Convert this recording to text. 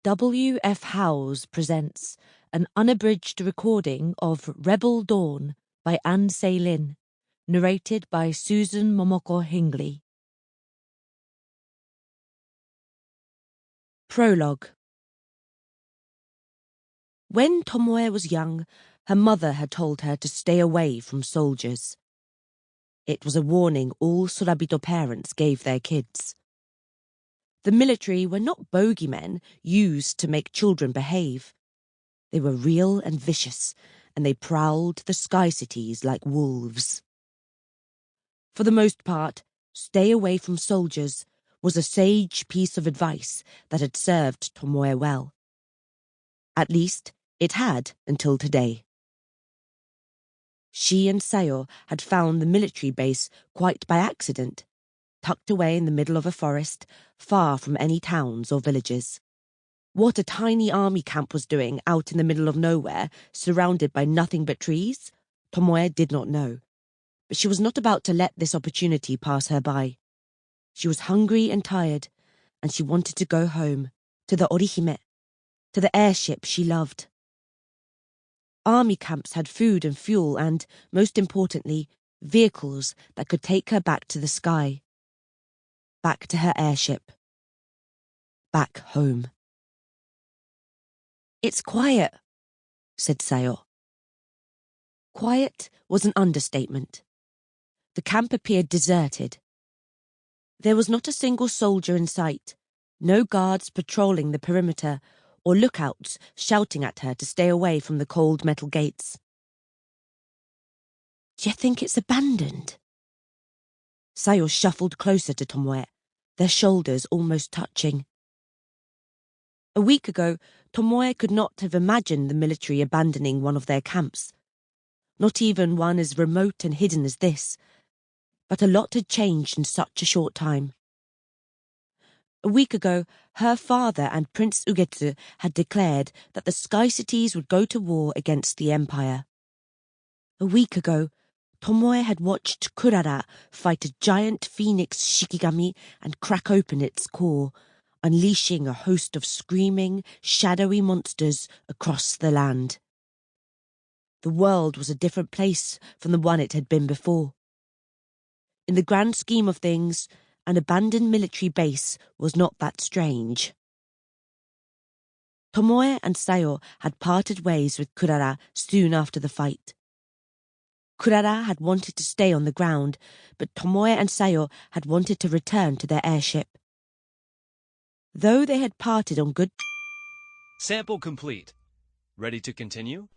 W. F. Howes presents an unabridged recording of Rebel Dawn by Sei Lin, narrated by Susan Momoko-Hingley. Prologue. When Tomoe was young, her mother had told her to stay away from soldiers. It was a warning all Surabito parents gave their kids. The military were not bogeymen used to make children behave. They were real and vicious, and they prowled the sky cities like wolves. For the most part, stay away from soldiers was a sage piece of advice that had served Tomoe well. At least, it had until today. She and Sayo had found the military base quite by accident, tucked away in the middle of a forest, far from any towns or villages. What a tiny army camp was doing out in the middle of nowhere, surrounded by nothing but trees, Tomoe did not know. But she was not about to let this opportunity pass her by. She was hungry and tired, and she wanted to go home, to the Orihime, to the airship she loved. Army camps had food and fuel and, most importantly, vehicles that could take her back to the sky. Back to her airship. Back home. "It's quiet," said Sayo. Quiet was an understatement. The camp appeared deserted. There was not a single soldier in sight, no guards patrolling the perimeter, or lookouts shouting at her to stay away from the cold metal gates. "Do you think it's abandoned?" Sayo shuffled closer to Tomoe, their shoulders almost touching. A week ago, Tomoe could not have imagined the military abandoning one of their camps. Not even one as remote and hidden as this. But a lot had changed in such a short time. A week ago, her father and Prince Ugetsu had declared that the Sky Cities would go to war against the Empire. A week ago, Tomoe had watched Kurara fight a giant phoenix shikigami and crack open its core, unleashing a host of screaming, shadowy monsters across the land. The world was a different place from the one it had been before. In the grand scheme of things, an abandoned military base was not that strange. Tomoe and Sayo had parted ways with Kurara soon after the fight. Kurara had wanted to stay on the ground, but Tomoe and Sayo had wanted to return to their airship. Though they had parted on good... Sample complete. Ready to continue?